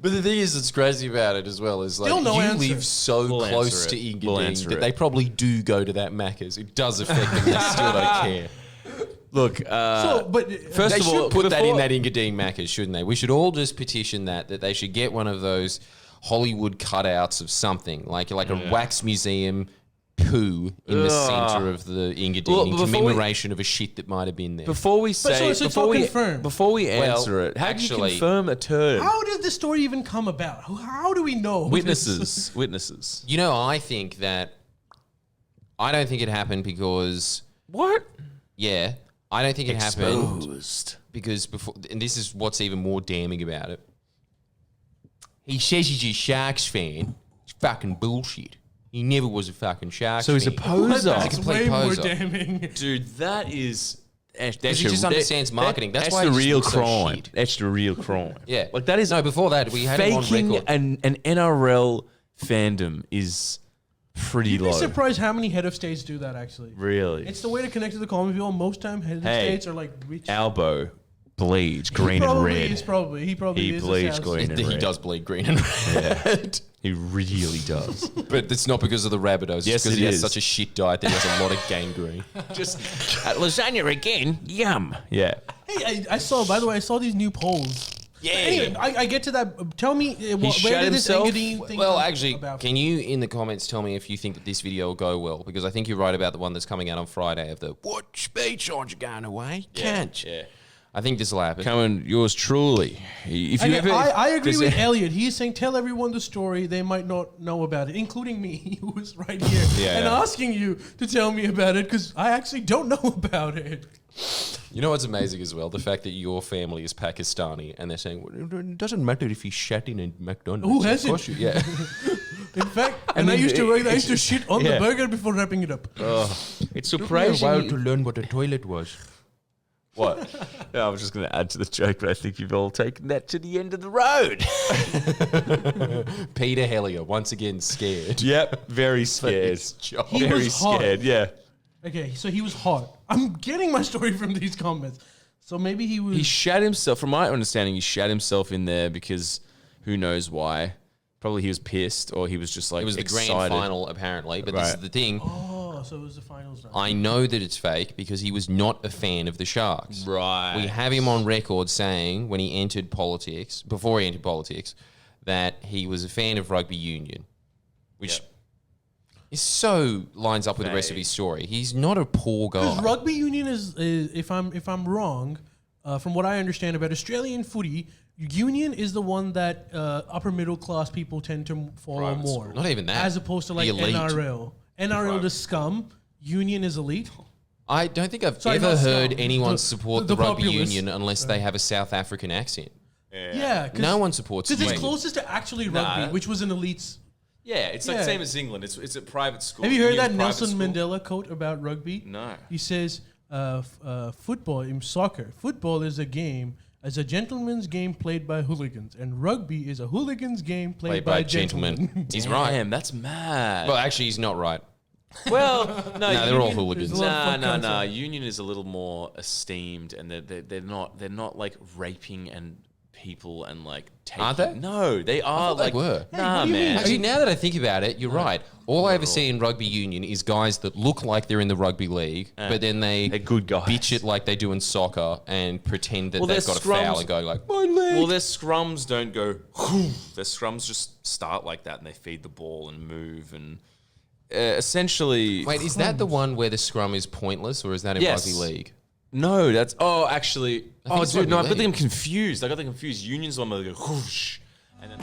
But the thing is, that's crazy about it as well is like Still no you answer. live so We'll close answer to it. We'll Engadine answer that it. they probably do go to that Macca's. It does affect them. They still don't care. Look, First They of all, should put that in before- that Engadine Macca's, shouldn't they? We should all just petition that they should get one of those Hollywood cutouts of something, like a wax museum poo in the center of the Engadine Well, in before commemoration of a shit that might have been there. before we say, so it's before all we confirmed. before we answer Well, it, how do you actually- confirm a turd? How did this story even come about? How do we know? Witnesses. You know, I think that I don't think it happened because What? yeah, I don't think it happened Exposed. because before, and this is what's even more damning about it. He says he's a Sharks fan. It's fucking bullshit. He never was a fucking Sharks So he's a fan. poser. That's complete way more poser. damning. Dude, that is. That's he just understands marketing. That's why the he just real looks so crime. shit. That's the real crime. Yeah. like that is No, before that, we had him on faking record. an NRL fandom is pretty You'd be low. surprised how many head of states do that. Actually, Really, it's the way to connect to the common people. Most time, head of Hey, states are like rich. Elbow bleeds green and probably red. Is probably he probably He is bleeds a South green Sea. and He red. does bleed green and red. He really does. But it's not because of the Rabbitohs. Yes, it's because it he has is. such a shit diet that he has a lot of gangrene. Just lasagna again. Yum. Yeah. Hey, I saw. By the way, I saw these new polls. Yeah. Anyway, I get to that. Tell me, where shut did this himself? Engadine thing Well, come actually, about? can you in the comments tell me if you think that this video will go well? Because I think you're right about the one that's coming out on Friday of the "What speech aren't you going away? Can't you?" Yeah. I think this will happen. Coming, yours truly. If you ever, I agree 'cause with Elliot. He's saying tell everyone the story. They might not know about it, including me, who was right here and asking you to tell me about it because I actually don't know about it. You know what's amazing as well? The fact that your family is Pakistani and they're saying, well, it doesn't matter if he's shat in a McDonald's. Who Of hasn't? course you- Yeah. In fact, I and I mean, used to work. I used to shit on the yeah. burger before wrapping it up. it's Took me a while surprising. to learn what a toilet was. What? No, I was just going to add to the joke, but I think you've all taken that to the end of the road. Peter Hellier, once again scared. Yep, very scared. His job. He Very was hot. scared. Yeah. Okay, so he was hot. I'm getting my story from these comments. So maybe he was. He shat himself. From my understanding, he shat himself in there because who knows why. Probably he was pissed, or he was just like It was the excited. grand final, apparently. But this is Right. the thing. oh, so it was the finals round. I know that it's fake because he was not a fan of the Sharks. Right. We have him on record saying when he entered politics, before he entered politics, that he was a fan of rugby union, which is so lines up with the rest of his story. He's not a poor guy. Because rugby union is if I'm wrong, from what I understand about Australian footy, union is the one that upper middle class people tend to follow Private more. school. Not even that. As opposed to like The elite. NRL. NRL the scum, union is elite. I don't think I've Sorry, ever not heard scum. anyone The- support the the rugby populace. union unless they have a South African accent. Yeah, No one supports because it's union. closest to actually rugby, Nah. which was an elite. Yeah, it's like Yeah. same as England. It's a private school. Have you heard that Private Nelson school. Mandela quote about rugby? No. He says, "Football in soccer. Football is a game." As a gentleman's game played by hooligans, and rugby is a hooligan's game played by gentlemen. He's right. Damn, that's mad. Well, actually, he's not right. Well, no, No, they're all Union- hooligans. There's a lot of Nah, fuck nah, cunts nah. out. Union is a little more esteemed, and they're not like raping and people and like taking. Aren't they? No, they are thought they like were. Hey, Nah, what do you mean? man. Actually, now that I think about it, you're right. All I ever see in rugby union is guys that look like they're in the rugby league, but then They're they good guys. bitch it like they do in soccer and pretend that Well, they've their got a foul scrums- and go like, my leg. Well, their scrums don't go. Their scrums just start like that, and they feed the ball and move, and essentially. Wait, is that the one where the scrum is pointless, or is that in Yes. rugby league? No, that's actually. Oh, it's dude, no, I rugby got them league. confused. I got them confused. Union's the one where they go whoosh, and then.